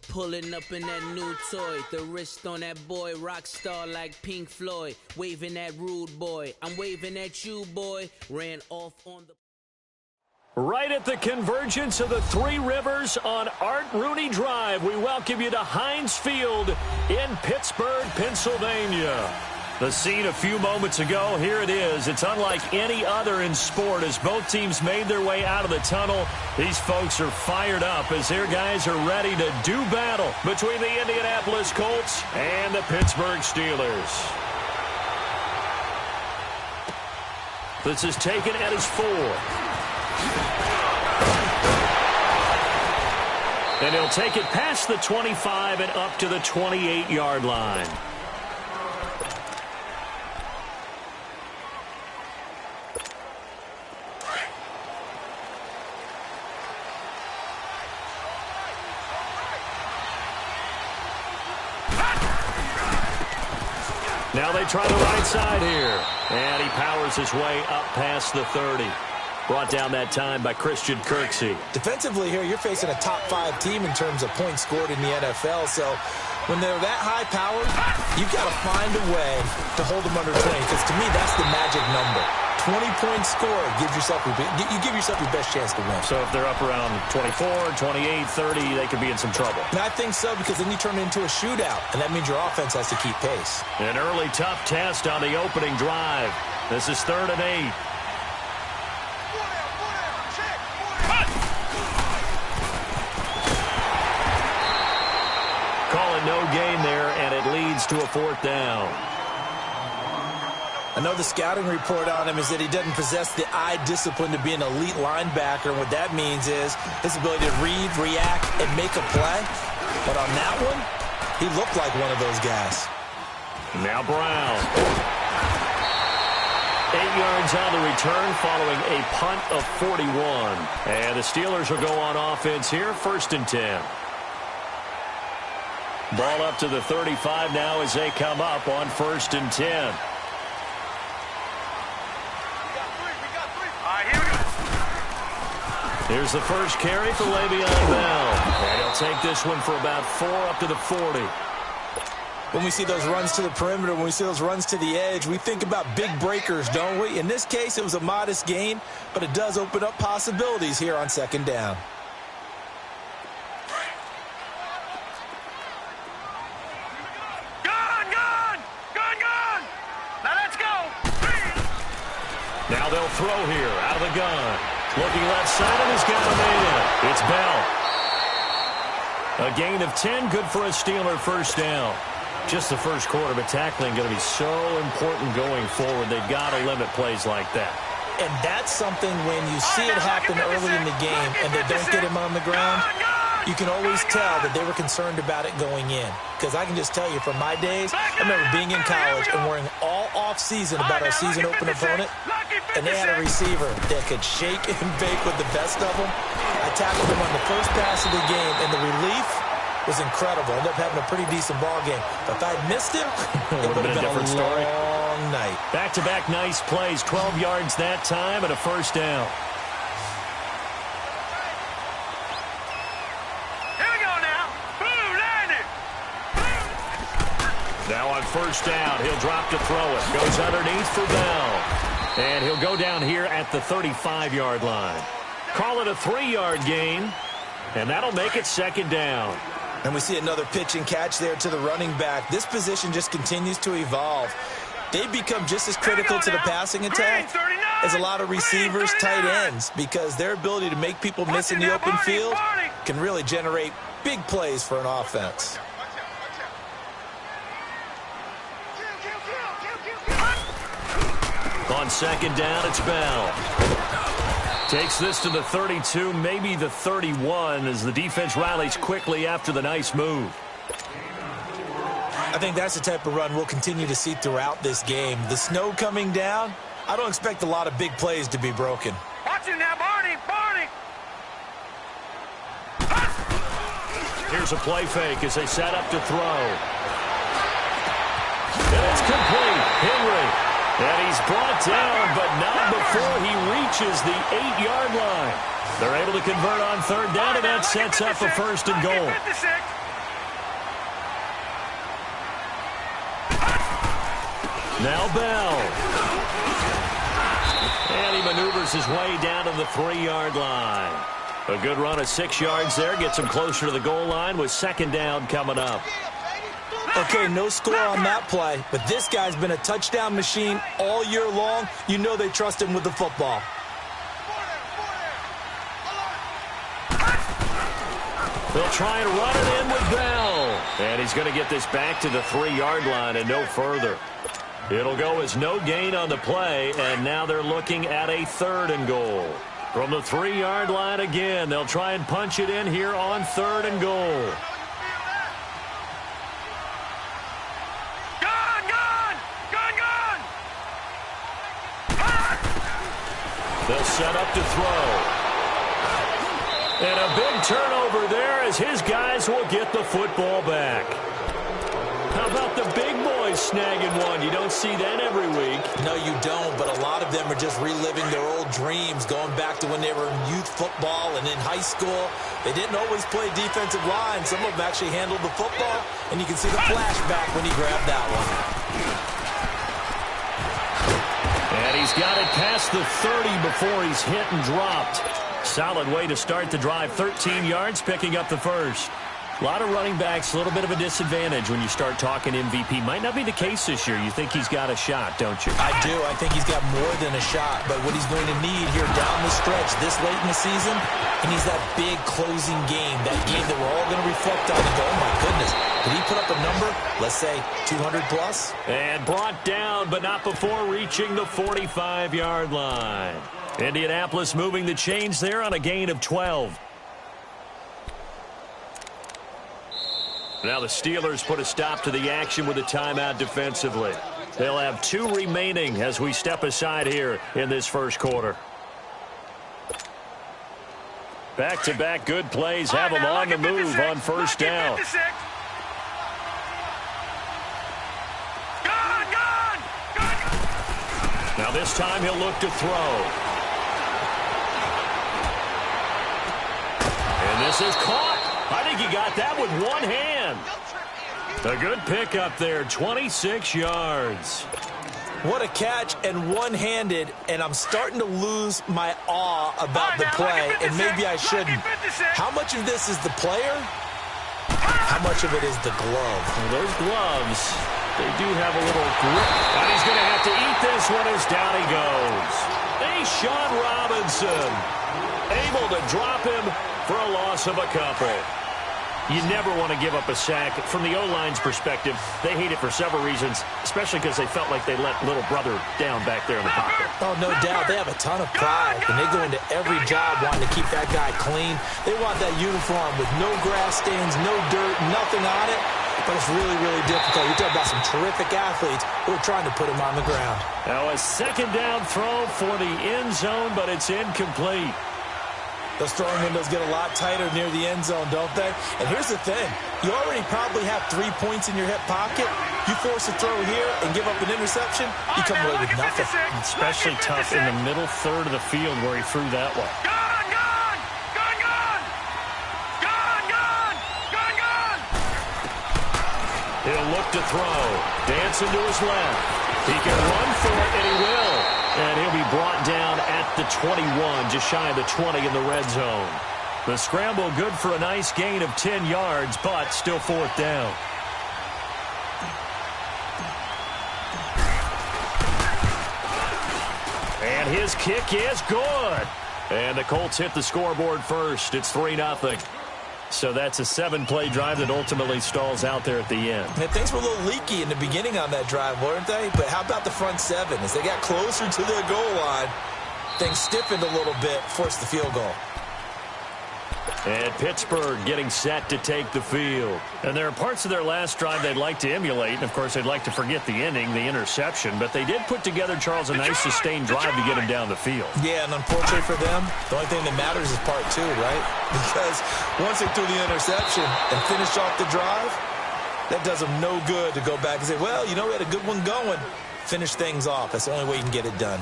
Pulling up in that new toy, the wrist on that boy, rock star like Pink Floyd, waving at rude boy, I'm waving at you boy, ran off on the... Right at the convergence of the Three Rivers on Art Rooney Drive, we welcome you to Heinz Field in Pittsburgh, Pennsylvania. The scene a few moments ago, here it is. It's unlike any other in sport as both teams made their way out of the tunnel. These folks are fired up as their guys are ready to do battle between the Indianapolis Colts and the Pittsburgh Steelers. This is taken at his 4. And he'll take it past the 25 and up to the 28-yard line. Now they try the right side here. And he powers his way up past the 30. Brought down that time by Christian Kirksey. Defensively here, you're facing a top 5 team in terms of points scored in the NFL. So when they're that high powered, you've got to find a way to hold them under 20. Because to me, that's the magic number. 20-point score gives yourself you give yourself your best chance to win. So if they're up around 24, 28, 30, they could be in some trouble. And I think so, because then you turn it into a shootout, and that means your offense has to keep pace. An early tough test on the opening drive. This is 3rd and 8. Call it no gain there, and it leads to a 4th down. I know the scouting report on him is that he doesn't possess the eye discipline to be an elite linebacker, and what that means is his ability to read, react, and make a play. But on that one, he looked like one of those guys. Now Brown. 8 yards on the return following a punt of 41. And the Steelers will go on offense here, 1st and 10. Ball up to the 35 now as they come up on 1st and 10. Here's the first carry for Le'Veon Bell. And he'll take this one for about 4 up to the 40. When we see those runs to the perimeter, when we see those runs to the edge, we think about big breakers, don't we? In this case, it was a modest gain, but it does open up possibilities here on 2nd down. Now let's go. Now they'll throw here out of the gun. Looking left side, and he's got a man. It's Bell. A gain of 10, good for a Steeler 1st down. Just the first quarter, but tackling going to be so important going forward. They've got to limit plays like that. And that's something when you see it happen early in the game and they don't get him on the ground, you can always tell that they were concerned about it going in. Because I can just tell you from my days, I remember being in college and worrying all off-season about our season open opponent, and they had a receiver that could shake and bake with the best of them. I tackled him on the first pass of the game, and the relief was incredible. Ended up having a pretty decent ball game. But if I had missed him, it would have been a different story. Long night. Back-to-back nice plays, 12 yards that time and a 1st down. Here we go now. Boom, landed. Now on 1st down, he'll drop to throw it. Goes underneath for Bell. And he'll go down here at the 35-yard line. Call it a 3-yard gain, and that'll make it 2nd down. And we see another pitch and catch there to the running back. This position just continues to evolve. They become just as critical to the passing attack as a lot of receivers, tight ends, because their ability to make people miss in the open field can really generate big plays for an offense. On 2nd down, it's Bell. Takes this to the 32, maybe the 31, as the defense rallies quickly after the nice move. I think that's the type of run we'll continue to see throughout this game. The snow coming down, I don't expect a lot of big plays to be broken. Watch him now, Barney. Here's a play fake as they set up to throw. And it's complete. Henry. And he's brought down, but not before he reaches the 8-yard line. They're able to convert on 3rd down, and that sets up a 1st and goal. Now Bell. And he maneuvers his way down to the 3-yard line. A good run of 6 yards there. Gets him closer to the goal line with second down coming up. Okay, no score on that play, but this guy's been a touchdown machine all year long. You know they trust him with the football. They'll try and run it in with Bell. And he's going to get this back to the 3-yard line and no further. It'll go as no gain on the play, and now they're looking at a 3rd and goal. From the 3-yard line again, they'll try and punch it in here on 3rd and goal. They'll set up to throw. And a big turnover there as his guys will get the football back. How about the big boys snagging one? You don't see that every week. No, you don't, but a lot of them are just reliving their old dreams, going back to when they were in youth football and in high school. They didn't always play defensive line. Some of them actually handled the football, and you can see the flashback when he grabbed that one. And he's got it past the 30 before he's hit and dropped. Solid way to start the drive. 13 yards, picking up the first. A lot of running backs, a little bit of a disadvantage when you start talking MVP. Might not be the case this year. You think he's got a shot, don't you? I do. I think he's got more than a shot. But what he's going to need here down the stretch this late in the season, he needs that big closing game, that game that we're all going to reflect on and go, oh, my goodness. Did he put up a number, let's say, 200 plus? And brought down, but not before reaching the 45-yard line. Indianapolis moving the chains there on a gain of 12. Now the Steelers put a stop to the action with a timeout defensively. They'll have 2 remaining as we step aside here in this first quarter. Back-to-back good plays have them on the move on first down. Now this time he'll look to throw. And this is caught. I think he got that with one hand. A good pickup there, 26 yards. What a catch, and one-handed, and I'm starting to lose my awe about the play, and maybe I shouldn't. How much of this is the player? How much of it is the glove? Well, those gloves, they do have a little grip. And he's going to have to eat this one as down he goes. Sean Robinson able to drop him for a loss of a couple. You never want to give up a sack. From the O-line's perspective, they hate it for several reasons, especially because they felt like they let little brother down back there in the pocket. Oh, no doubt. They have a ton of pride, and they go into every job wanting to keep that guy clean. They want that uniform with no grass stains, no dirt, nothing on it. But it's really, really difficult. You're talking about some terrific athletes who are trying to put him on the ground. Now a second down throw for the end zone, but it's incomplete. Those throwing windows get a lot tighter near the end zone, don't they? And here's the thing. You already probably have 3 points in your hip pocket. You force a throw here and give up an interception, you come away with nothing. Especially tough in the middle third of the field where he threw that one. He'll look to throw. Dancing to his left. He can run for it, and he will. And he'll be brought down at the 21, just shy of the 20 in the red zone. The scramble good for a nice gain of 10 yards, but still fourth down. And his kick is good. And the Colts hit the scoreboard first. It's 3-0. So that's a 7-play drive that ultimately stalls out there at the end. And things were a little leaky in the beginning on that drive, weren't they? But how about the front seven? As they got closer to the goal line, things stiffened a little bit, forced the field goal. And Pittsburgh getting set to take the field. And there are parts of their last drive they'd like to emulate. And, of course, they'd like to forget the ending, the interception. But they did put together, Charles, a nice sustained drive to get him down the field. Yeah, and unfortunately for them, the only thing that matters is part 2, right? Because once they threw the interception and finished off the drive, that does them no good to go back and say, well, you know, we had a good one going. Finish things off. That's the only way you can get it done.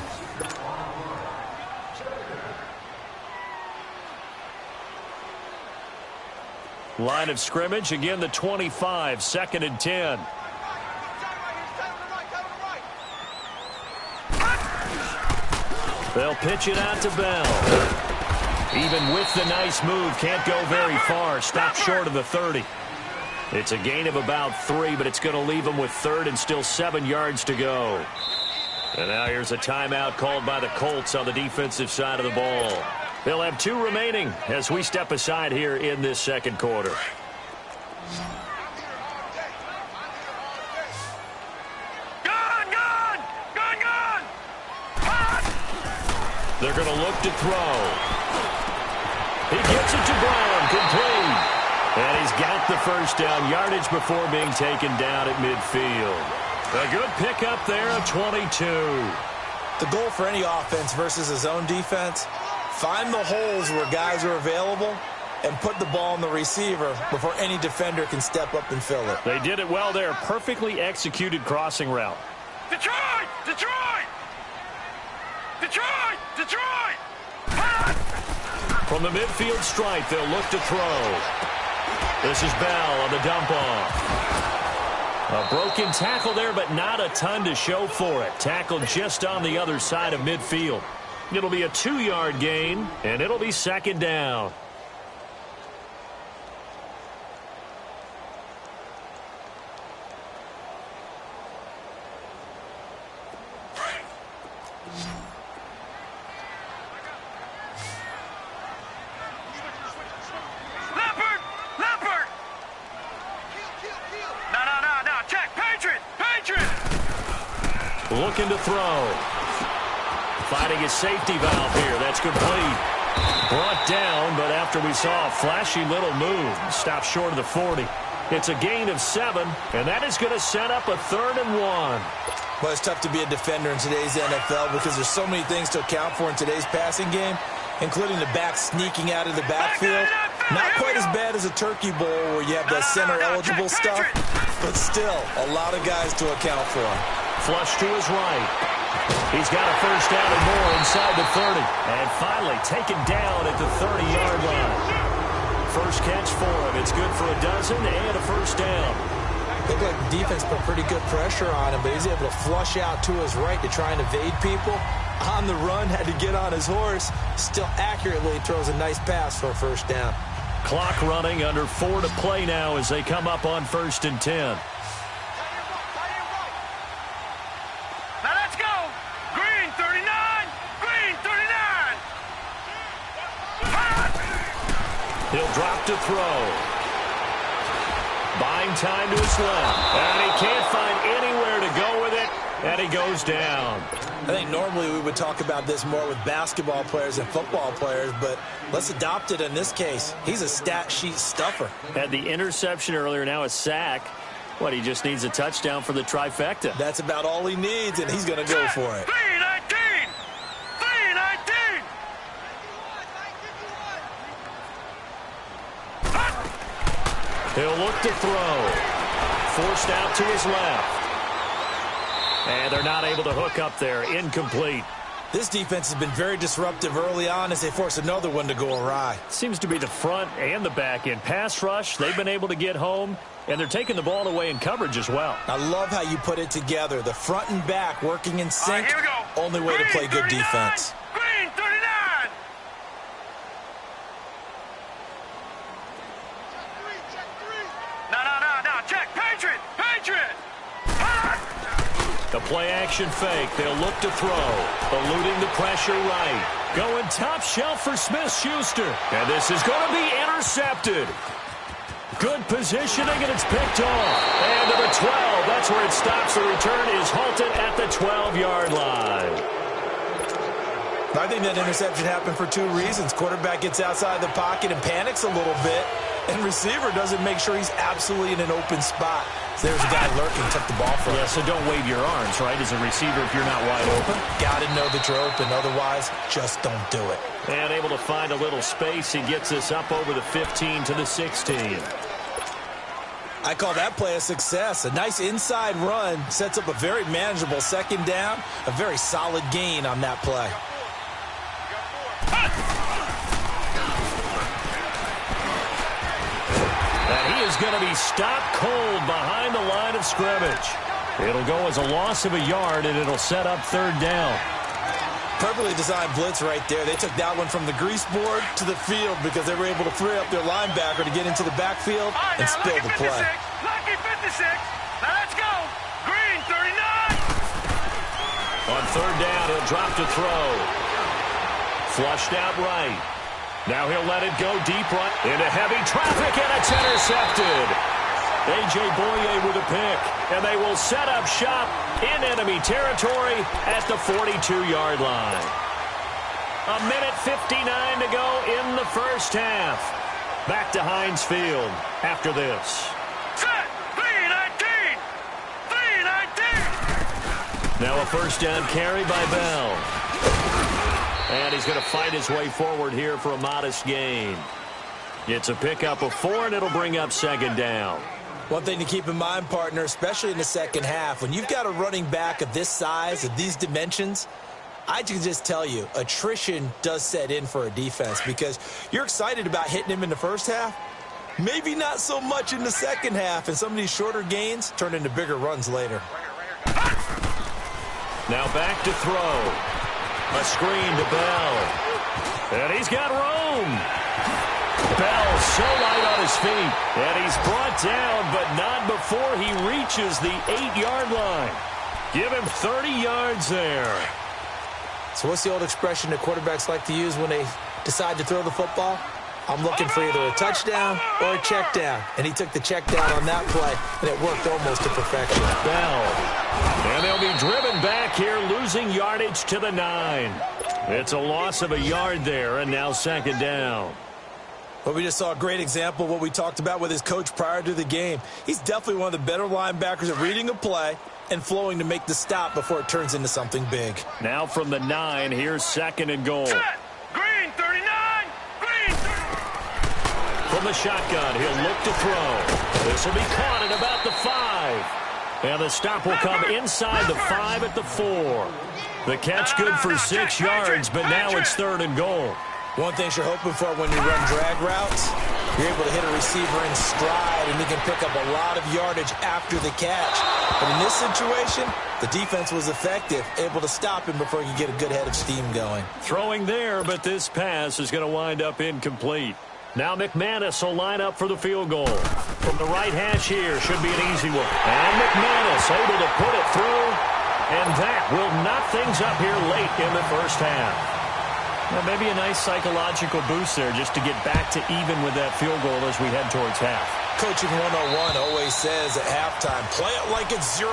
Line of scrimmage, again the 25, 2nd and 10. They'll pitch it out to Bell. Even with the nice move, can't go very far. Stop short of the 30. It's a gain of about 3, but it's going to leave them with 3rd and still 7 yards to go. And now here's a timeout called by the Colts on the defensive side of the ball. They'll have 2 remaining as we step aside here in this second quarter. They're going to look to throw. He gets it to Brown, complete. And he's got the first down, yardage before being taken down at midfield. A good pickup there of 22. The goal for any offense versus his own defense, find the holes where guys are available and put the ball on the receiver before any defender can step up and fill it. They did it well there. Perfectly executed crossing route. Detroit! Detroit! Detroit! Detroit! From the midfield stripe, they'll look to throw. This is Bell on the dump off. A broken tackle there, but not a ton to show for it. Tackled just on the other side of midfield. It'll be a 2-yard gain, and it'll be second down. Looking to throw. Finding his safety valve here. That's complete. Brought down, but after we saw a flashy little move, stopped short of the 40. It's a gain of 7, and that is going to set up a 3rd and 1. Well, it's tough to be a defender in today's NFL because there's so many things to account for in today's passing game, including the back sneaking out of the backfield. Not quite as bad as a turkey bowl where you have that center-eligible stuff, but still a lot of guys to account for. Flush to his right. He's got a first down and more inside the 30. And finally taken down at the 30-yard line. First catch for him. It's good for a dozen and a first down. Looked like the defense put pretty good pressure on him, but he's able to flush out to his right to try and evade people. On the run, had to get on his horse. Still accurately throws a nice pass for a first down. Clock running, under 4 to play now as they come up on 1st and 10. He'll drop to throw. Buying time to his left. And he can't find anywhere to go with it. And he goes down. I think normally we would talk about this more with basketball players and football players, but let's adopt it in this case. He's a stat sheet stuffer. Had the interception earlier, now a sack. What, he just needs a touchdown for the trifecta. That's about all he needs, and he's going to go for it. 319! 319! He'll look to throw. Forced out to his left. And they're not able to hook up there. Incomplete. This defense has been very disruptive early on as they force another one to go awry. Seems to be the front and the back end. Pass rush, they've been able to get home, and they're taking the ball away in coverage as well. I love how you put it together. The front and back working in sync. Here we go. Only way to play good defense. Green 39! No. Check. Patriot! Patriot! The play-action fake. They'll look to throw. Eluding the pressure right. Going top shelf for Smith-Schuster. And this is going to be intercepted. Good positioning, and it's picked off. And to the 12. That's where it stops. The return is halted at the 12-yard line. I think that interception happened for 2 reasons. Quarterback gets outside the pocket and panics a little bit, and receiver doesn't make sure he's absolutely in an open spot. So there's a guy lurking, took the ball from him. Yeah, so don't wave your arms, right, as a receiver if you're not wide open. Got to know that you're open. Otherwise, just don't do it. And able to find a little space. He gets us up over the 15 to the 16. I call that play a success. A nice inside run sets up a very manageable second down. A very solid gain on that play. And he is going to be stopped cold behind the line of scrimmage. It'll go as a loss of a yard, and it'll set up 3rd down. Perfectly designed blitz right there. They took that one from the grease board to the field because they were able to free up their linebacker to get into the backfield and spill the play. Lucky 56. Now let's go. Green 39. On third down, he'll drop to throw. Flushed out right. Now he'll let it go deep right into heavy traffic, and it's intercepted. A.J. Boye with a pick, and they will set up shop in enemy territory at the 42-yard line. 1:59 to go in the first half. Back to Heinz Field after this. Set. 3-19. 3-19. Now a first down carry by Bell. And he's going to fight his way forward here for a modest gain. It's a pickup of 4, and it'll bring up second down. One thing to keep in mind, partner, especially in the second half, when you've got a running back of this size, of these dimensions, I can just tell you, attrition does set in for a defense because you're excited about hitting him in the first half. Maybe not so much in the second half, and some of these shorter gains turn into bigger runs later. Now back to throw. A screen to Bell. And he's got room. Bell so light on his feet. And he's brought down, but not before he reaches the 8-yard line. Give him 30 yards there. So what's the old expression that quarterbacks like to use when they decide to throw the football? I'm looking for either a touchdown or a check down. And he took the check down on that play, and it worked almost to perfection. Bell. And they'll be driven back here, losing yardage to the 9. It's a loss of a yard there, and now second down. Well, we just saw a great example of what we talked about with his coach prior to the game. He's definitely one of the better linebackers at reading a play and flowing to make the stop before it turns into something big. Now from the 9, here's second and goal. Set. Green 39. Green 39. From the shotgun, he'll look to throw. This will be caught at about the 5. And the stop will come inside the 5 at the 4. The catch good for 6 yards, but now it's third and goal. One thing you're hoping for when you run drag routes, you're able to hit a receiver in stride, and he can pick up a lot of yardage after the catch. But in this situation, the defense was effective, able to stop him before he could get a good head of steam going. Throwing there, but this pass is going to wind up incomplete. Now McManus will line up for the field goal. From the right hash here, should be an easy one. And McManus able to put it through, and that will knock things up here late in the first half. Well, maybe a nice psychological boost there just to get back to even with that field goal as we head towards half. Coaching 101 always says at halftime, play it like it's 0-0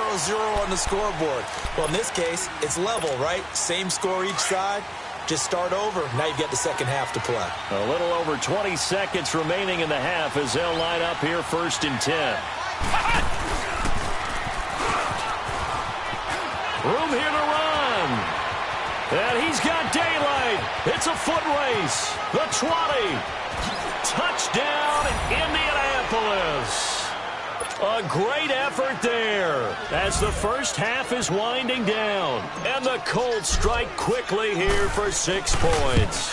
on the scoreboard. Well, in this case, it's level, right? Same score each side. Just start over. Now you've got the second half to play. A little over 20 seconds remaining in the half as they'll line up here first and 10. Room here to run. And he's got daylight. It's a foot race. The 20. Touchdown, Indianapolis. A great effort there as the first half is winding down. And the Colts strike quickly here for 6 points.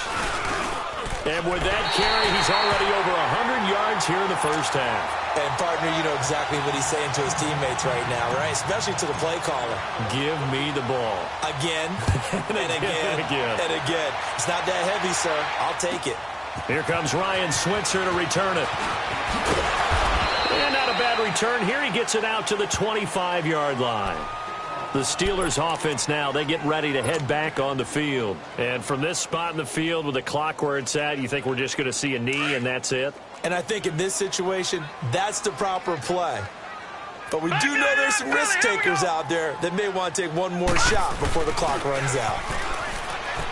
And with that carry, he's already over 100 yards here in the first half. And, partner, you know exactly what he's saying to his teammates right now, right? Especially to the play caller. Give me the ball. Again, and again, and again. It's not that heavy, sir. I'll take it. Here comes Ryan Switzer to return it. And not a bad return. Here he gets it out to the 25-yard line. The Steelers offense now, they get ready to head back on the field. And from this spot in the field with the clock where it's at, you think we're just going to see a knee and that's it? And I think in this situation, that's the proper play. But we do know there's some risk takers out there that may want to take one more shot before the clock runs out.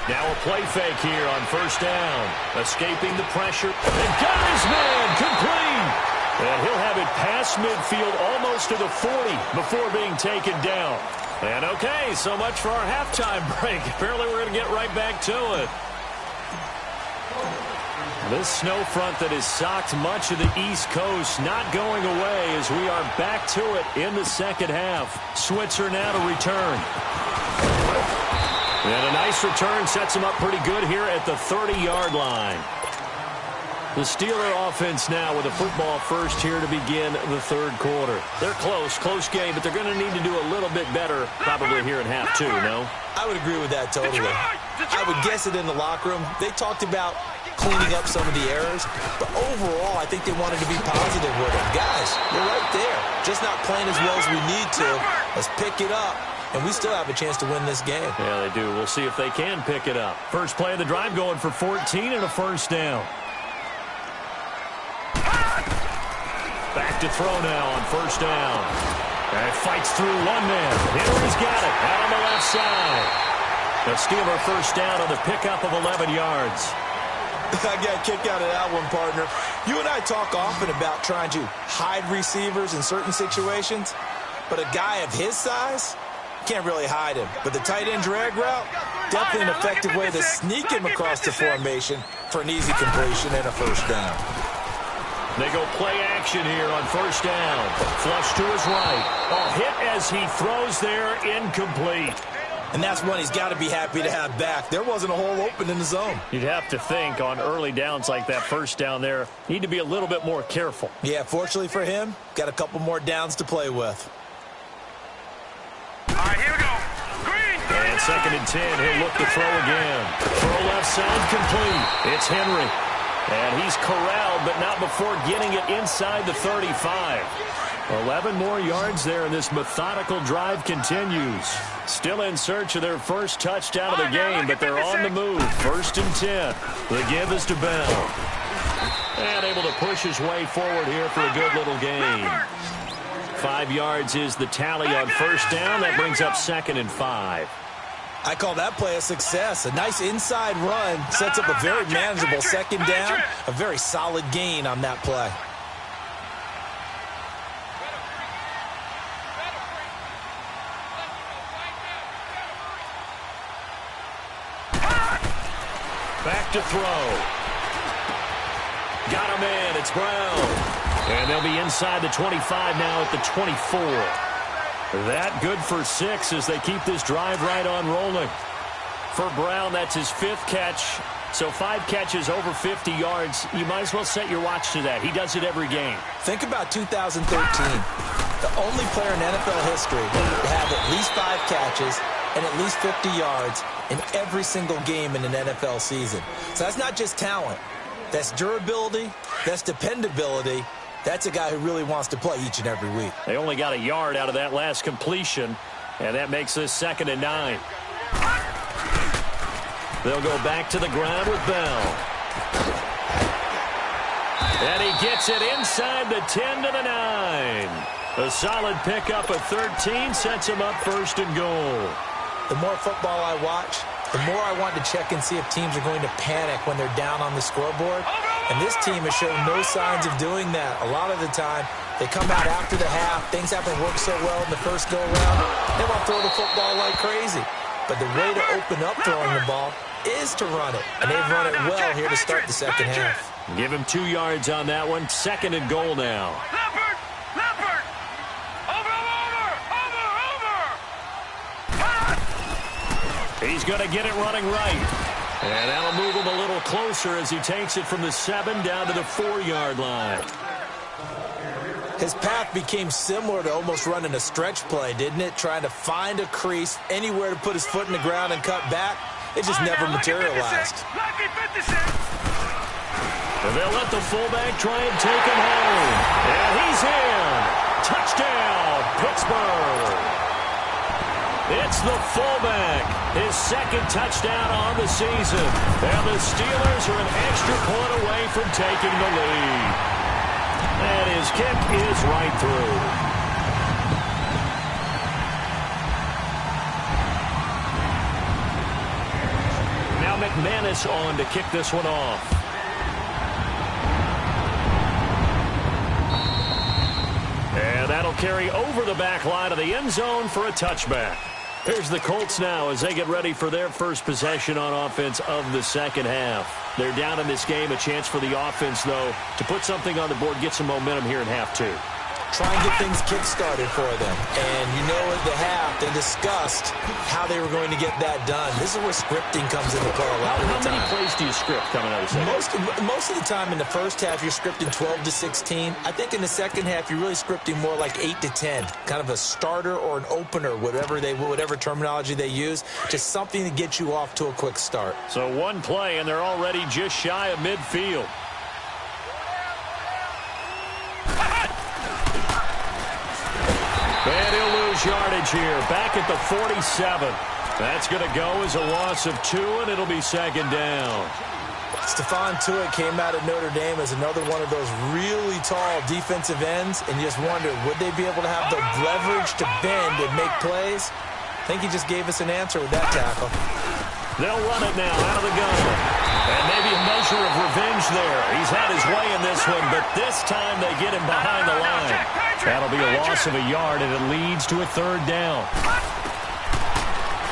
Now a play fake here on first down. Escaping the pressure. And got his man complete. And he'll have it past midfield almost to the 40 before being taken down. And okay, so much for our halftime break. Apparently we're going to get right back to it. This snow front that has socked much of the East Coast not going away as we are back to it in the second half. Switzer now to return. And a nice return sets him up pretty good here at the 30-yard line. The Steeler offense now with a football first here to begin the third quarter. They're close game, but they're going to need to do a little bit better probably here in half two, no? I would agree with that totally. I would guess it in the locker room. They talked about cleaning up some of the errors, but overall, I think they wanted to be positive with them. Guys, we're right there. Just not playing as well as we need to. Let's pick it up, and we still have a chance to win this game. Yeah, they do. We'll see if they can pick it up. First play of the drive going for 14 and a first down. Back to throw now on first down. And fights through one man. Henry's got it out on the left side. The Steeler first down on the pickup of 11 yards. I got a kick out of that one, partner. You and I talk often about trying to hide receivers in certain situations, but a guy of his size can't really hide him. But the tight end drag route, definitely an effective way to sneak him across the formation for an easy completion and a first down. They go play action here on first down. Flush to his right. Oh, hit as he throws there, incomplete. And that's one he's got to be happy to have back. There wasn't a hole open in the zone. You'd have to think on early downs like that first down there, need to be a little bit more careful. Yeah, fortunately for him, got a couple more downs to play with. All right, here we go. Green. And 2nd and 10, he'll look to throw again. Throw left side complete. It's Henry. And he's corralled, but not before getting it inside the 35. 11 more yards there, and this methodical drive continues. Still in search of their first touchdown of the game, but they're on the move. 1st and 10. The give is to Bell. And able to push his way forward here for a good little gain. 5 yards is the tally on first down. That brings up 2nd and 5. I call that play a success. A nice inside run sets up a very manageable 2nd down. A very solid gain on that play. Back to throw. Got him in. It's Brown. And they'll be inside the 25 now at the 24. That good for 6 as they keep this drive right on rolling. For Brown, that's his 5th catch. So 5 catches over 50 yards. You might as well set your watch to that. He does it every game. Think about 2013. The only player in NFL history to have at least 5 catches and at least 50 yards in every single game in an NFL season. So that's not just talent. That's durability. That's dependability. That's a guy who really wants to play each and every week. They only got a yard out of that last completion, and that makes this 2nd and 9. They'll go back to the ground with Bell. And he gets it inside the 10 to the 9. A solid pickup of 13 sets him up 1st and goal. The more football I watch, the more I want to check and see if teams are going to panic when they're down on the scoreboard. And this team has shown no signs of doing that. A lot of the time, they come out after the half. Things haven't worked so well in the first go-around. They want to throw the football like crazy. But the way to open up throwing the ball is to run it. And they've run it well here to start the 2nd half. Give him 2 yards on that one. 2nd and goal now. Leopard. Over. He's going to get it running right. And that'll move him a little closer as he takes it from the 7 down to the 4-yard line. His path became similar to almost running a stretch play, didn't it? Trying to find a crease, anywhere to put his foot in the ground and cut back. It just never materialized. And they'll let the fullback try and take him home. And he's in. Touchdown, Pittsburgh. It's the fullback, his 2nd touchdown on the season. And the Steelers are an extra point away from taking the lead. And his kick is right through. Now McManus on to kick this one off. And that'll carry over the back line of the end zone for a touchback. Here's the Colts now as they get ready for their first possession on offense of the 2nd half. They're down in this game. A chance for the offense, though, to put something on the board, get some momentum here in half 2. try and get things kick-started for them. And you know at the half, they discussed how they were going to get that done. This is where scripting comes into play a lot of the time. How many plays do you script coming out of the second? Most of the time in the first half, you're scripting 12 to 16. I think in the second half, you're really scripting more like 8 to 10, kind of a starter or an opener, whatever terminology they use, just something to get you off to a quick start. So one play, and they're already just shy of midfield. And he'll lose yardage here, back at the 47. That's going to go as a loss of 2, and it'll be second down. Stephon Tuitt came out of Notre Dame as another one of those really tall defensive ends, and you just wondered, would they be able to have the leverage to bend and make plays? I think he just gave us an answer with that tackle. They'll run it now out of the gun. And maybe a measure of revenge there. He's had his way in this one, but this time they get him behind the line. That'll be a loss of a yard, and it leads to a third down.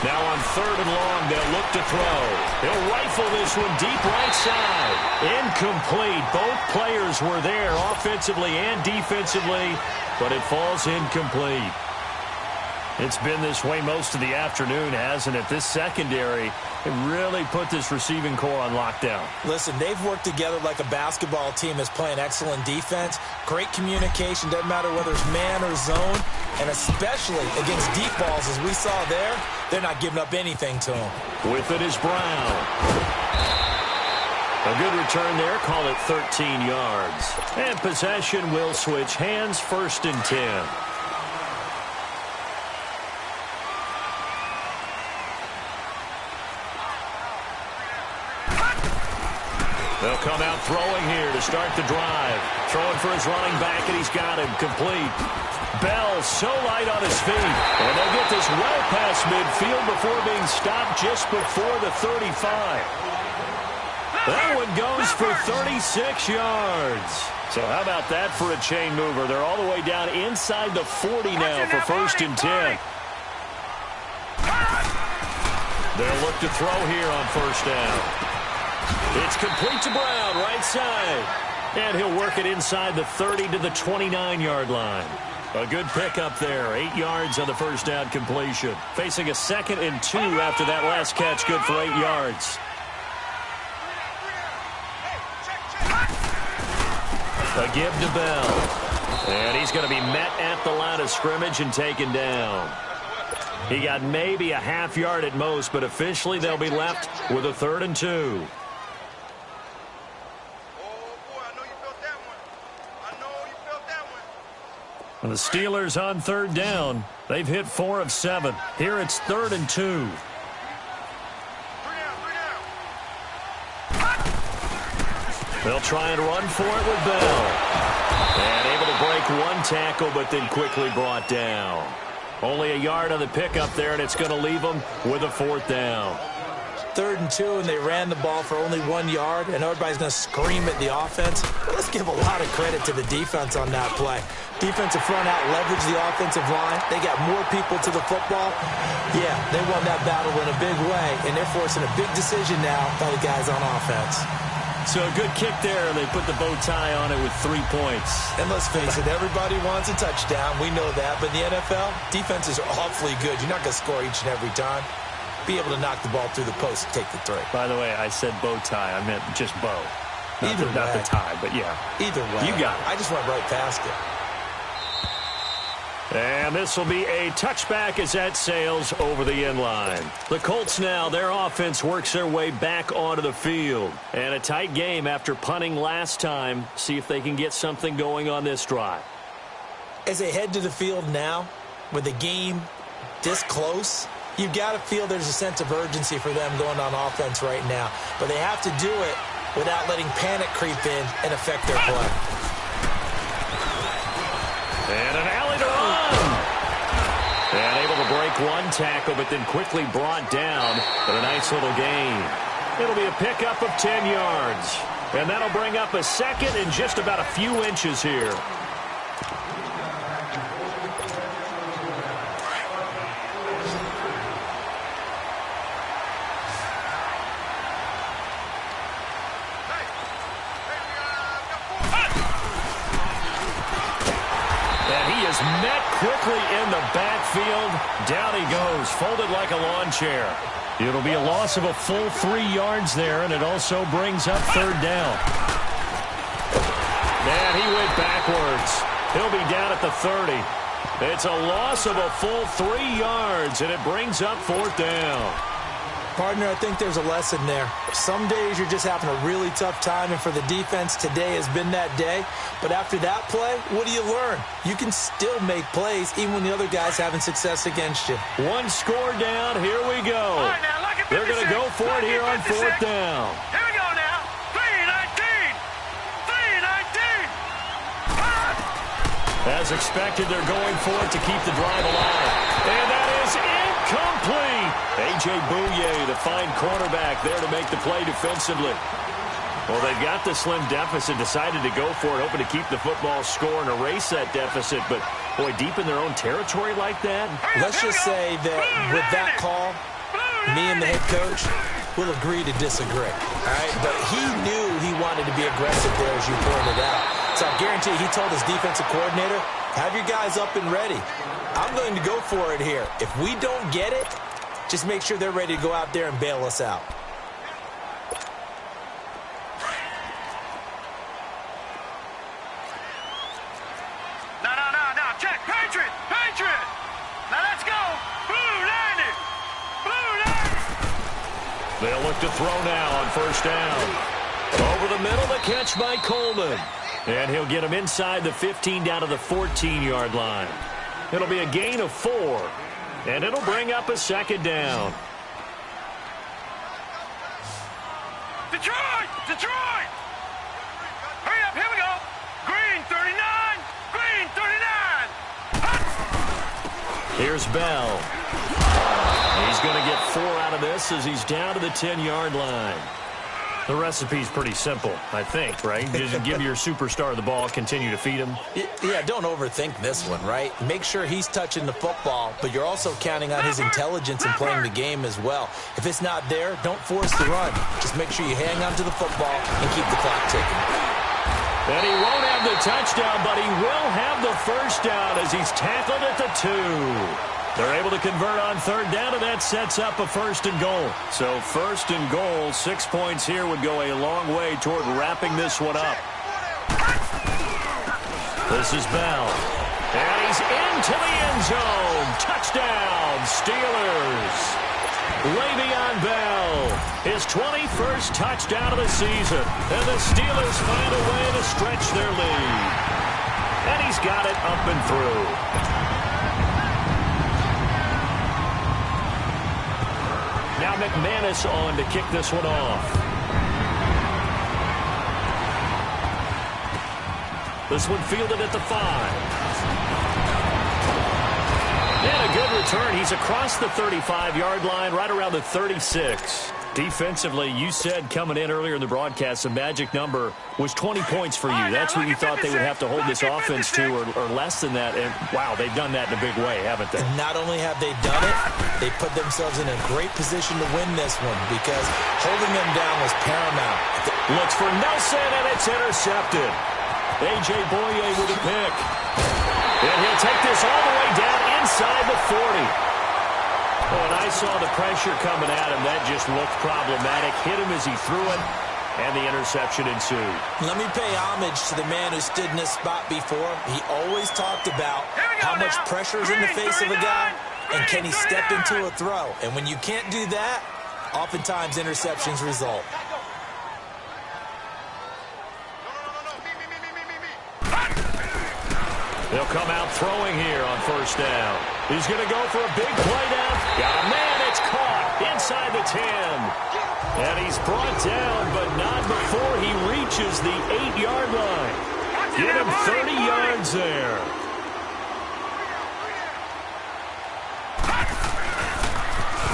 Now on third and long, they'll look to throw. He'll rifle this one deep right side. Incomplete. Both players were there offensively and defensively, but it falls incomplete. It's been this way most of the afternoon, hasn't it? This secondary, it really put this receiving core on lockdown. Listen, they've worked together like a basketball team is playing excellent defense. Great communication, doesn't matter whether it's man or zone. And especially against deep balls, as we saw there, they're not giving up anything to them. With it is Brown. A good return there, call it 13 yards. And possession will switch hands, 1st and 10. They'll come out throwing here to start the drive. Throwing for his running back, and he's got him complete. Bell so light on his feet. And they'll get this well past midfield before being stopped just before the 35. That one goes for 36 yards. So how about that for a chain mover? They're all the way down inside the 40 now for 1st and 10. They'll look to throw here on 1st down. It's complete to Brown, right side. And he'll work it inside the 30 to the 29-yard line. A good pickup there. 8 yards on the 1st down completion. Facing a 2nd and 2 after that last catch. Good for 8 yards. A give to Bell. And he's going to be met at the line of scrimmage and taken down. He got maybe a half yard at most, but officially they'll be left with a 3rd and 2. And the Steelers on 3rd down. They've hit 4 of 7. Here it's 3rd and 2. They'll try and run for it with Bell. And able to break one tackle, but then quickly brought down. Only a yard on the pickup there, and it's going to leave them with a 4th down. 3rd and 2, and they ran the ball for only 1 yard, and everybody's going to scream at the offense. But let's give a lot of credit to the defense on that play. Defensive front out leveraged the offensive line. They got more people to the football. Yeah, they won that battle in a big way, and they're forcing a big decision now by the guys on offense. So a good kick there. They put the bow tie on it with 3 points. And let's face it, everybody wants a touchdown. We know that. But in the NFL, defenses are awfully good. You're not going to score each and every time. Be able to knock the ball through the post and take the 3. By the way, I said bow tie. I meant just bow. Not the tie, but yeah. Either way. You got it. I just went right past it. And this will be a touchback as that sails over the end line. The Colts now, their offense works their way back onto the field. And a tight game after punting last time. See if they can get something going on this drive. As they head to the field now, with the game this close, you've got to feel there's a sense of urgency for them going on offense right now. But they have to do it without letting panic creep in and affect their play. And an alley to run. And able to break one tackle, but then quickly brought down. But a nice little gain. It'll be a pickup of 10 yards. And that'll bring up a 2nd and just about a few inches here. met quickly in the backfield. Down he goes, folded like a lawn chair. It'll be a loss of a full 3 yards there, and it also brings up third down. And he went backwards. He'll be down at the 30. It's a loss of a full 3 yards, and it brings up fourth down. Partner, I think there's a lesson there. Some days you're just having a really tough time, and for the defense, today has been that day. But after that play, what do you learn? You can still make plays even when the other guy's having success against you. One score down. Here we go. All right, now, look at 56. They're going to go for it here on fourth down. Here we go now. 3-19. 3-19. As expected, they're going for it to keep the drive alive. And that is incomplete. A.J. Bouye, the fine cornerback, there to make the play defensively. Well, they've got the slim deficit, decided to go for it, hoping to keep the football score and erase that deficit. But, boy, deep in their own territory like that. Let's just say that with that call, me and the head coach will agree to disagree. All right? But he knew he wanted to be aggressive there, as you pointed out. So I guarantee he told his defensive coordinator, have your guys up and ready. I'm going to go for it here. If we don't get it, just make sure they're ready to go out there and bail us out. No. Check. Patriot. Now let's go. Blue 90. They'll look to throw now on first down. Over the middle, the catch by Coleman. And he'll get him inside the 15 down to the 14-yard line. It'll be a gain of 4. And it'll bring up a second down. Detroit. Hurry up. Here we go. Green 39. Here's Bell. He's going to get 4 out of this as he's down to the 10-yard line. The recipe's pretty simple, I think, right? Just give your superstar the ball, continue to feed him. Yeah, don't overthink this one, right? Make sure he's touching the football, but you're also counting on his intelligence in playing the game as well. If it's not there, don't force the run. Just make sure you hang on to the football and keep the clock ticking. And he won't have the touchdown, but he will have the first down as he's tackled at the 2. They're able to convert on third down, and that sets up a first and goal. So first and goal, 6 points here would go a long way toward wrapping this one up. This is Bell. And he's into the end zone. Touchdown, Steelers. Le'Veon Bell, his 21st touchdown of the season. And the Steelers find a way to stretch their lead. And he's got it up and through. Now McManus on to kick this one off. This one fielded at the 5. And a good return. He's across the 35-yard line, right around the 36. Defensively, you said coming in earlier in the broadcast, the magic number was 20 points for you. That's what you thought they would have to hold this offense to, or less than that. And, wow, they've done that in a big way, haven't they? And not only have they done it, they put themselves in a great position to win this one because holding them down was paramount. Looks for Nelson, and it's intercepted. A.J. Bouye with a pick. And he'll take this all the way down inside the 40. Oh, and I saw the pressure coming at him. That just looked problematic. Hit him as he threw it, and the interception ensued. Let me pay homage to the man who stood in this spot before. He always talked about how much pressure is in the face of a guy, and can he step into a throw. And when you can't do that, oftentimes interceptions result. They'll come out throwing here on first down. He's going to go for a big play now. Got a man. It's caught inside the 10. And he's brought down, but not before he reaches the 8-yard line. Give him 30 yards there.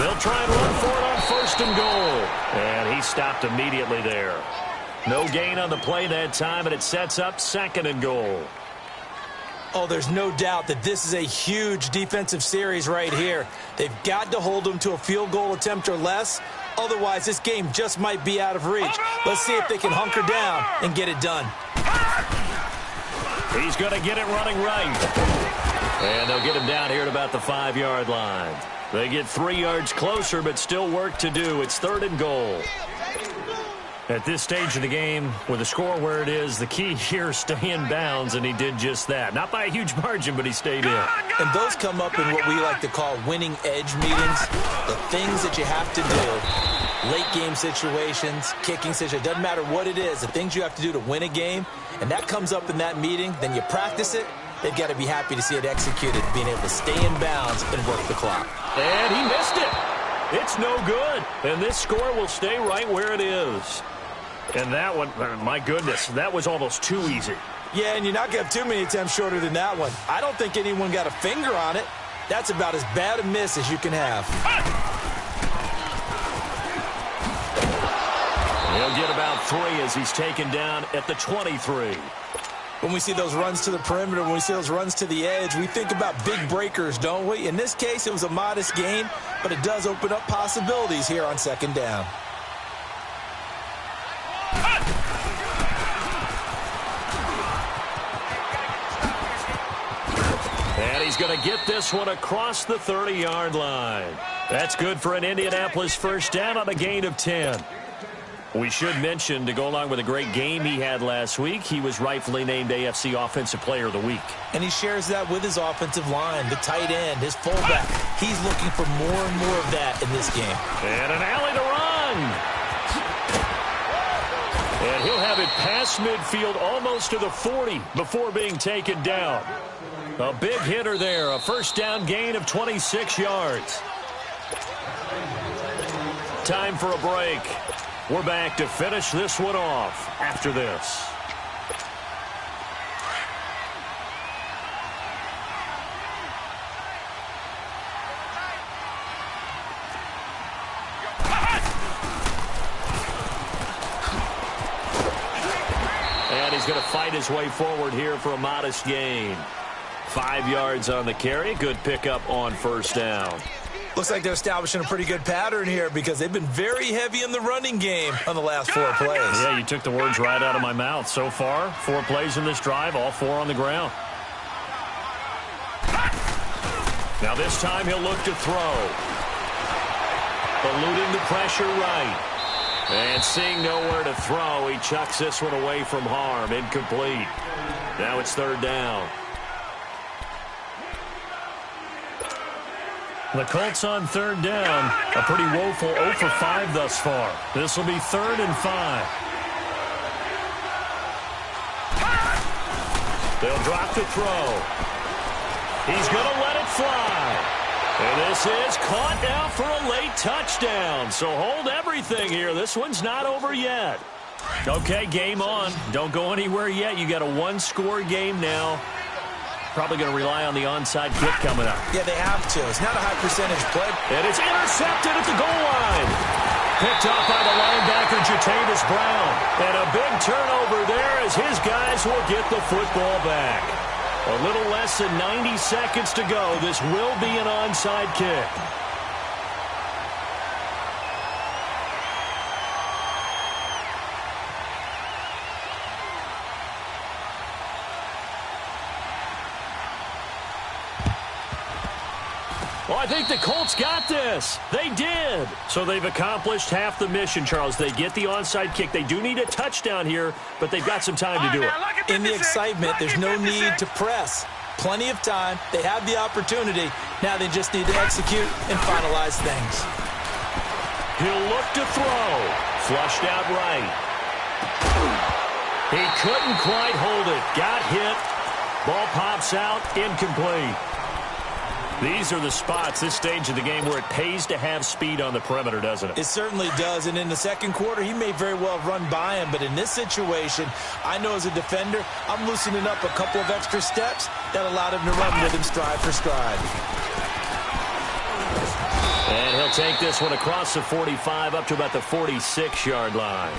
They'll try and run for it on first and goal. And he stopped immediately there. No gain on the play that time, and it sets up second and goal. Oh, there's no doubt that this is a huge defensive series right here. They've got to hold them to a field goal attempt or less. Otherwise, this game just might be out of reach. Let's see if they can hunker down and get it done. He's going to get it running right. And they'll get him down here at about the 5-yard line. They get 3 yards closer, but still work to do. It's 3rd and goal. At this stage of the game, with the score where it is, the key here is stay in bounds, and he did just that. Not by a huge margin, but he stayed in. And those come up in what we like to call winning edge meetings. The things that you have to do, late game situations, kicking situations, doesn't matter what it is, the things you have to do to win a game, and that comes up in that meeting, then you practice it. They've got to be happy to see it executed, being able to stay in bounds and work the clock. And he missed it. It's no good. And this score will stay right where it is. And that one, my goodness, that was almost too easy. Yeah, and you're not going to have too many attempts shorter than that one. I don't think anyone got a finger on it. That's about as bad a miss as you can have. He'll get about 3 as he's taken down at the 23. When we see those runs to the perimeter, when we see those runs to the edge, we think about big breakers, don't we? In this case, it was a modest gain, but it does open up possibilities here on 2nd down. And he's going to get this one across the 30-yard line. That's good for an Indianapolis first down on a gain of 10. We should mention, to go along with a great game he had last week, he was rightfully named AFC Offensive Player of the Week. And he shares that with his offensive line, the tight end, his fullback. He's looking for more and more of that in this game. And an alley to run. And he'll have it past midfield almost to the 40 before being taken down. A big hitter there, a first down gain of 26 yards. Time for a break. We're back to finish this one off after this. And he's going to fight his way forward here for a modest gain. 5 yards on the carry. Good pickup on first down. Looks like they're establishing a pretty good pattern here because they've been very heavy in the running game on the last 4 plays. Yeah, you took the words right out of my mouth. So far, 4 plays in this drive, all 4 on the ground. Now this time he'll look to throw. Eluding the pressure right. And seeing nowhere to throw, he chucks this one away from harm. Incomplete. Now it's 3rd down. The Colts on 3rd down. A pretty woeful 0 for 5 thus far. This will be 3rd and 5. They'll drop the throw. He's going to let it fly. And this is caught now for a late touchdown. So hold everything here. This one's not over yet. Okay, game on. Don't go anywhere yet. You got a 1-score game now. Probably going to rely on the onside kick coming up. Yeah, they have to. It's not a high percentage play. And it's intercepted at the goal line. Picked off by the linebacker, Jatavis Brown. And a big turnover there as his guys will get the football back. A little less than 90 seconds to go. This will be an onside kick. Well, I think the Colts got this. They did. So they've accomplished half the mission, Charles. They get the onside kick. They do need a touchdown here, but they've got some time to do it. In the excitement, there's no need to press. Plenty of time. They have the opportunity. Now they just need to execute and finalize things. He'll look to throw. Flushed out right. He couldn't quite hold it. Got hit. Ball pops out. Incomplete. These are the spots, this stage of the game, where it pays to have speed on the perimeter, doesn't it? It certainly does, and in the second quarter, he may very well run by him, but in this situation, I know as a defender, I'm loosening up a couple of extra steps that allowed him to run with him stride for stride. And he'll take this one across the 45 up to about the 46-yard line.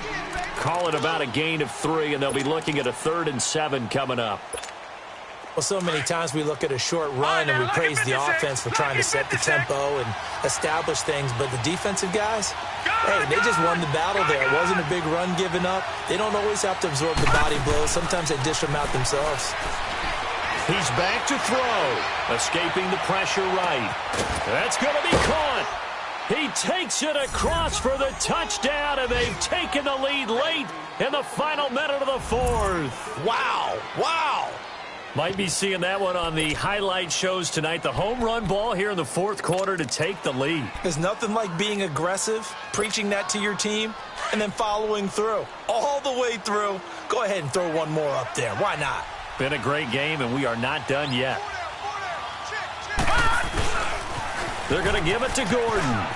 Call it about a gain of 3, and they'll be looking at a 3rd and 7 coming up. Well, so many times we look at a short run and we praise the offense for trying to set the tempo and establish things, but the defensive guys, hey, they just won the battle there. It wasn't a big run given up. They don't always have to absorb the body blows. Sometimes they dish them out themselves. He's back to throw. Escaping the pressure right. That's going to be caught. He takes it across for the touchdown, and they've taken the lead late in the final minute of the fourth. Wow. Wow. Might be seeing that one on the highlight shows tonight. The home run ball here in the fourth quarter to take the lead. There's nothing like being aggressive, preaching that to your team, and then following through. All the way through. Go ahead and throw one more up there. Why not? Been a great game, and we are not done yet. They're going to give it to Gordon.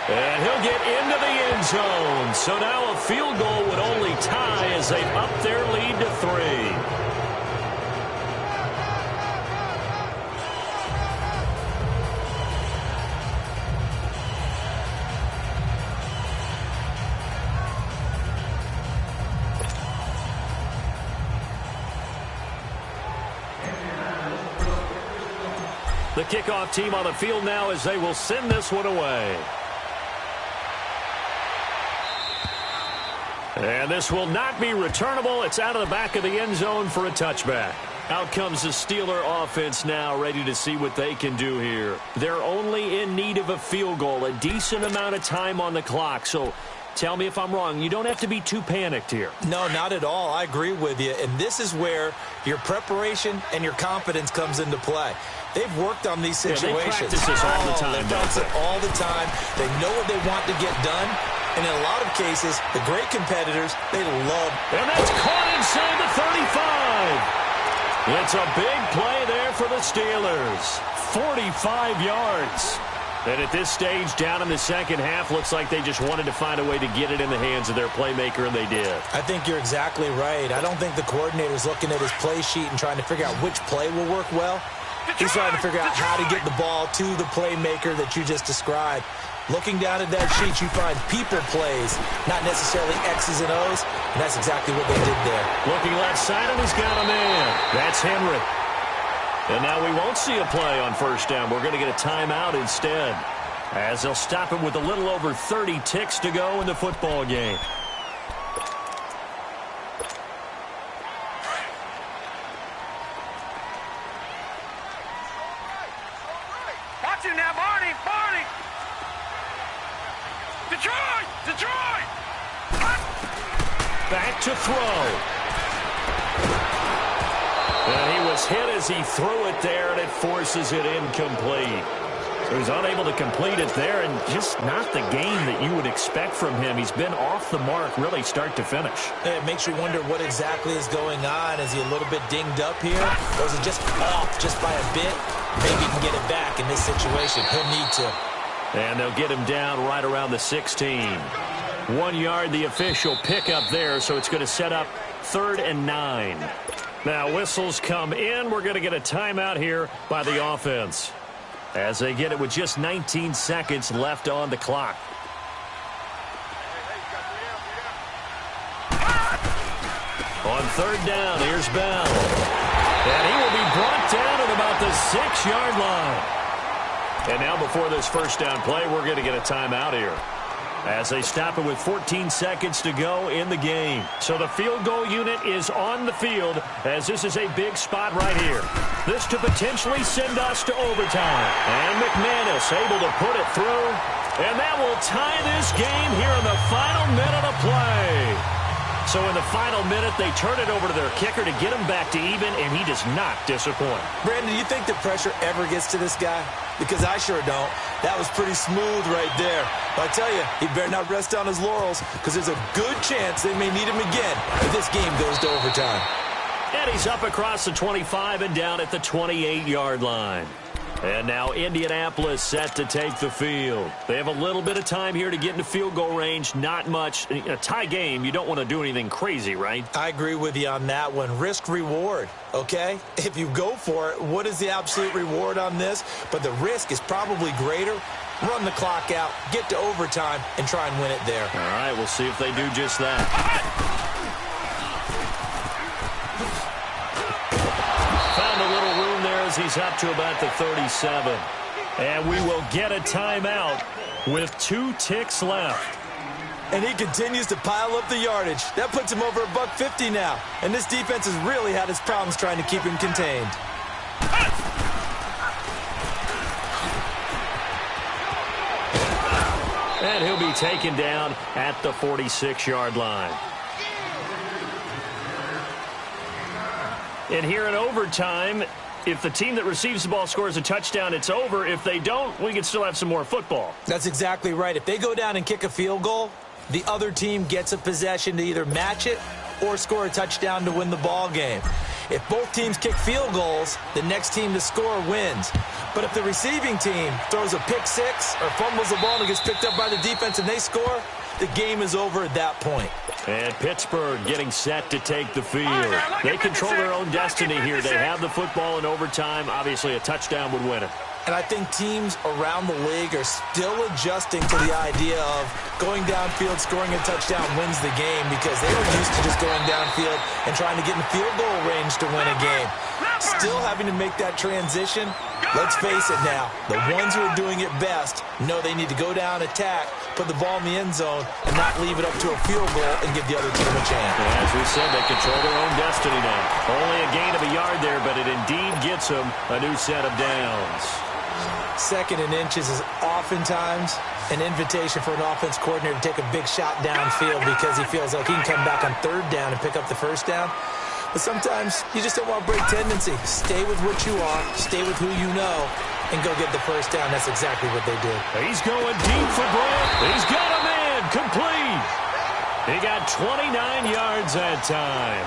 And he'll get into the end zone. So now a field goal would only tie as they've upped their lead to 3. The kickoff team on the field now as they will send this one away. And this will not be returnable. It's out of the back of the end zone for a touchback. Out comes the Steeler offense now, ready to see what they can do here. They're only in need of a field goal, a decent amount of time on the clock. So tell me if I'm wrong. You don't have to be too panicked here. No, not at all. I agree with you. And this is where your preparation and your confidence comes into play. They've worked on these situations. They practice this all the time. They practice it all the time. They know what they want to get done. And in a lot of cases, the great competitors, they love. And that's caught inside the 35. It's a big play there for the Steelers. 45 yards. And at this stage, down in the second half, looks like they just wanted to find a way to get it in the hands of their playmaker, and they did. I think you're exactly right. I don't think the coordinator's looking at his play sheet and trying to figure out which play will work well. He's trying to figure out how to get the ball to the playmaker that you just described. Looking down at that sheet, you find people plays, not necessarily X's and O's, and that's exactly what they did there. Looking left side, and he's got a man. That's Henry. And now we won't see a play on first down. We're going to get a timeout instead, as they'll stop it with a little over 30 ticks to go in the football game. Watch him now, Barney! Barney! Detroit! Detroit! Back to throw. And he was hit as he threw it there, and it forces it incomplete. So he's unable to complete it there, and just not the game that you would expect from him. He's been off the mark, really, start to finish. It makes you wonder what exactly is going on. Is he a little bit dinged up here, or is it just off just by a bit? Maybe he can get it back in this situation. He'll need to. And they'll get him down right around the 16. 1 yard, the official pickup there, so it's going to set up 3rd and 9. Now whistles come in. We're going to get a timeout here by the offense, as they get it with just 19 seconds left on the clock. On 3rd down, here's Bell. And he will be brought down at about the 6-yard line. And now before this first down play, we're going to get a timeout here, as they stop it with 14 seconds to go in the game. So the field goal unit is on the field, as this is a big spot right here. This to potentially send us to overtime. And McManus able to put it through. And that will tie this game here in the final minute of play. So in the final minute, they turn it over to their kicker to get him back to even, and he does not disappoint. Brandon, do you think the pressure ever gets to this guy? Because I sure don't. That was pretty smooth right there. But I tell you, he better not rest on his laurels, because there's a good chance they may need him again if this game goes to overtime. And he's up across the 25 and down at the 28-yard line. And now Indianapolis set to take the field. They have a little bit of time here to get into field goal range. Not much. In a tie game, you don't want to do anything crazy, right? I agree with you on that one. Risk-reward, okay? If you go for it, what is the absolute reward on this? But the risk is probably greater. Run the clock out, get to overtime, and try and win it there. All right, we'll see if they do just that. He's up to about the 37. And we will get a timeout with 2 ticks left. And he continues to pile up the yardage. That puts him over $150 now. And this defense has really had its problems trying to keep him contained. taken down at the 46-yard line. And here in overtime, if the team that receives the ball scores a touchdown, it's over. If they don't, we can still have some more football. That's exactly right. If they go down and kick a field goal, the other team gets a possession to either match it or score a touchdown to win the ball game. If both teams kick field goals, the next team to score wins. But if the receiving team throws a pick six or fumbles the ball and gets picked up by the defense and they score, the game is over at that point. And Pittsburgh getting set to take the field. They control their own destiny here. They have the football in overtime. Obviously, a touchdown would win it. And I think teams around the league are still adjusting to the idea of going downfield, scoring a touchdown wins the game, because they were used to just going downfield and trying to get in field goal range to win a game. Still having to make that transition. Let's face it now, the ones who are doing it best know they need to go down, attack, put the ball in the end zone, and not leave it up to a field goal and give the other team a chance. As we said, they control their own destiny now. Only a gain of a yard there, but it indeed gets them a new set of downs. Second and inches is oftentimes an invitation for an offense coordinator to take a big shot downfield because he feels like he can come back on third down and pick up the first down. But sometimes you just don't want to break tendency. Stay with what you are, stay with who you know, and go get the first down. That's exactly what they did. He's going deep for Brett. He's got a man complete. He got 29 yards that time.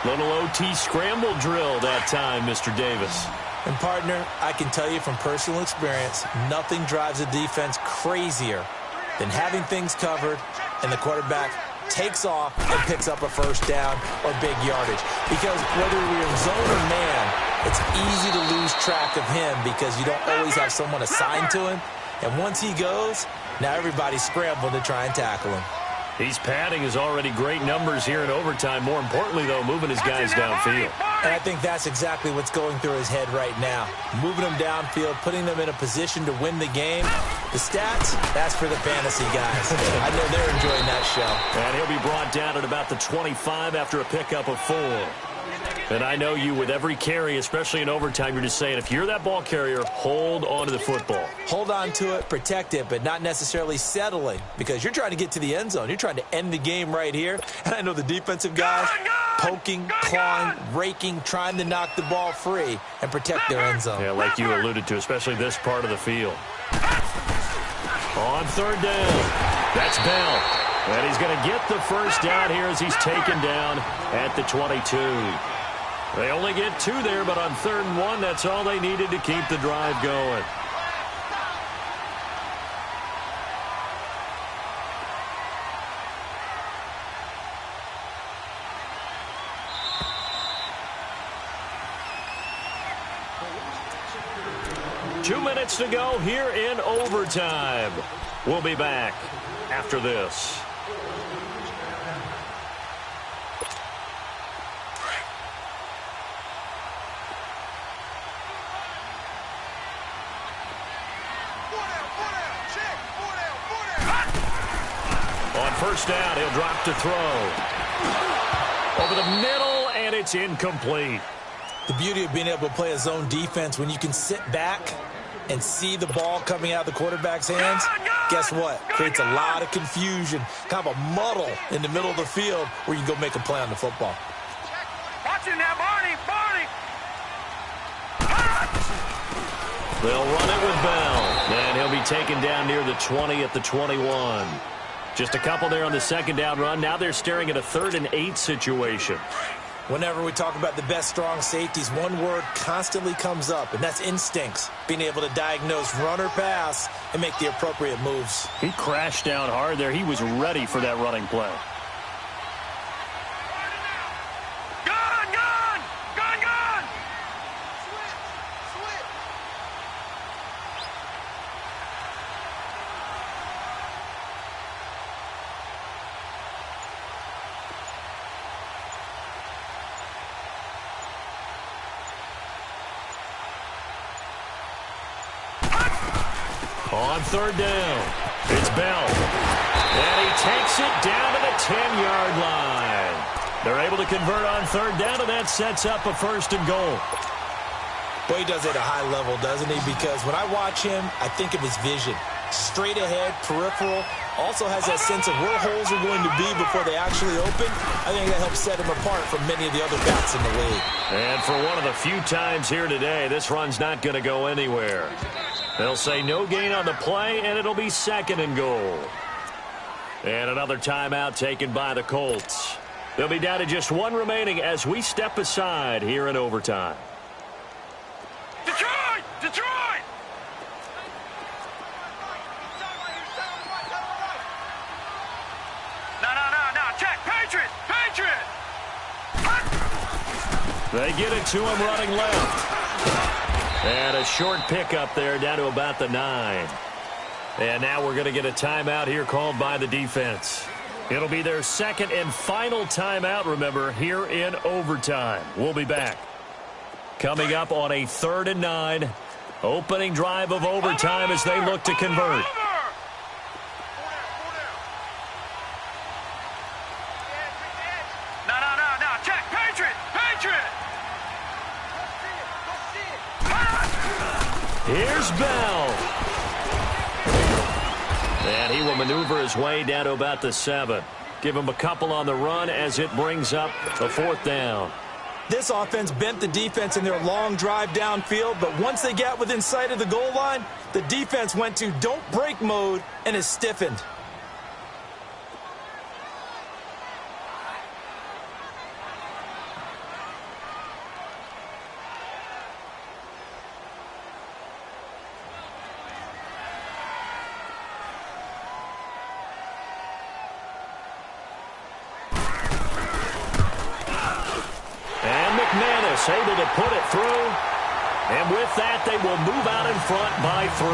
Little OT scramble drill that time, Mr. Davis. And, partner, I can tell you from personal experience, nothing drives a defense crazier than having things covered and the quarterback takes off and picks up a first down or big yardage. Because whether we're in zone or man, it's easy to lose track of him because you don't always have someone assigned to him. And once he goes, now everybody's scrambling to try and tackle him. He's padding his already great numbers here in overtime. More importantly, though, moving his guys downfield. And I think that's exactly what's going through his head right now. Moving them downfield, putting them in a position to win the game. The stats, that's for the fantasy guys. I know they're enjoying that show. And he'll be brought down at about the 25 after a pickup of 4. And I know you, with every carry, especially in overtime, you're just saying, if you're that ball carrier, hold on to the football. Hold on to it, protect it, but not necessarily settling, because you're trying to get to the end zone. You're trying to end the game right here. And I know the defensive guys poking, clawing, raking, trying to knock the ball free and protect their end zone. Yeah, like you alluded to, especially this part of the field. On third down, that's Bell. And he's going to get the first down here as he's taken down at the 22. They only get 2 there, but on 3rd and 1, that's all they needed to keep the drive going. Two minutes to go here in overtime. We'll be back after this. On first down, he'll drop to throw. Over the middle, and it's incomplete. The beauty of being able to play a zone defense when you can sit back and see the ball coming out of the quarterback's hands, guess what? Creates a lot of confusion, kind of a muddle in the middle of the field where you can go make a play on the football. Watch him now, Barney, Barney. They'll run it with Bell, and he'll be taken down near the 20 at the 21. Just a couple there on the second down run. Now they're staring at a 3rd and 8 situation. Whenever we talk about the best strong safeties, one word constantly comes up, and that's instincts. Being able to diagnose run or pass and make the appropriate moves. He crashed down hard there. He was ready for that running play. Gun, gun, gun, gun. On third down, it's Bell. And he takes it down to the 10-yard line. They're able to convert on third down, and that sets up a 1st and goal. Boy, he does it at a high level, doesn't he? Because when I watch him, I think of his vision. Straight ahead, peripheral, Also has that sense of where holes are going to be before they actually open. I think that helps set him apart from many of the other bats in the league. And for one of the few times here today, this run's not going to go anywhere. They'll say no gain on the play, and it'll be 2nd and goal. And another timeout taken by the Colts. They'll be down to just 1 remaining as we step aside here in overtime. Detroit! Detroit! No. Check. Patriot! Patriot! They get it to him running left. And a short pickup there down to about the 9. And now we're going to get a timeout here called by the defense. It'll be their 2nd and final timeout, remember, here in overtime. We'll be back. Coming up on a 3rd and 9. Opening drive of overtime as they look to convert. No. Check. Patriot! Patriot! Here's Bell. And he will maneuver his way down to about the 7. Give him a couple on the run as it brings up a 4th down. This offense bent the defense in their long drive downfield, but once they got within sight of the goal line, the defense went to don't break mode and is stiffened. Able to put it through, and with that they will move out in front by 3.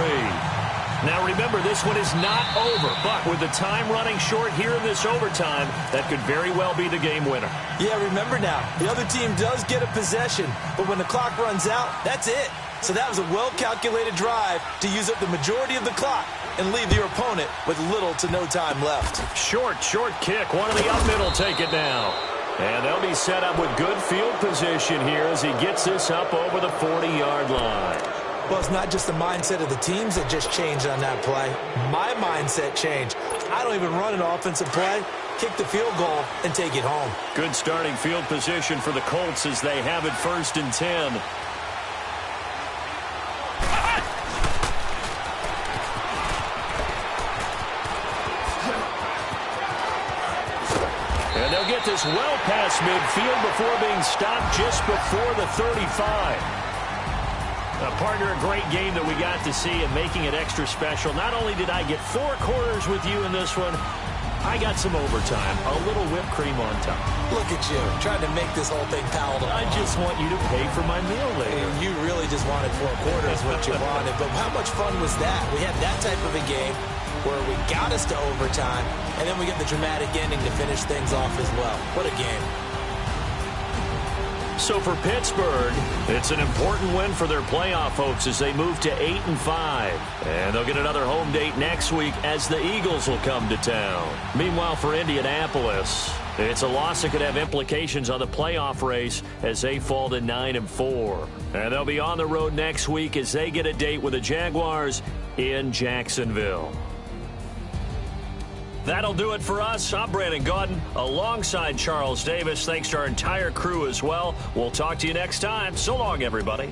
Now remember, this one is not over, but with the time running short here in this overtime, that could very well be the game winner. Yeah, remember now, the other team does get a possession, but when the clock runs out, that's it. So that was a well-calculated drive to use up the majority of the clock and leave your opponent with little to no time left. Short kick. One of the up middle take it now. And they'll be set up with good field position here as he gets this up over the 40-yard line. Well, it's not just the mindset of the teams that just changed on that play. My mindset changed. I don't even run an offensive play, kick the field goal, and take it home. Good starting field position for the Colts as they have it 1st and 10. And they'll get this well past midfield before being stopped just before the 35. Partner, a great game that we got to see and making it extra special. Not only did I get 4 quarters with you in this one, I got some overtime, a little whipped cream on top. Look at you, trying to make this whole thing palatable. I just want you to pay for my meal later. You really just wanted 4 quarters what you wanted, but how much fun was that? We had that type of a game where we got us to overtime, and then we get the dramatic ending to finish things off as well. What a game. So for Pittsburgh, it's an important win for their playoff hopes as they move to 8-5. And they'll get another home date next week as the Eagles will come to town. Meanwhile, for Indianapolis, it's a loss that could have implications on the playoff race as they fall to 9-4. And they'll be on the road next week as they get a date with the Jaguars in Jacksonville. That'll do it for us. I'm Brandon Gaudin alongside Charles Davis. Thanks to our entire crew as well. We'll talk to you next time. So long, everybody.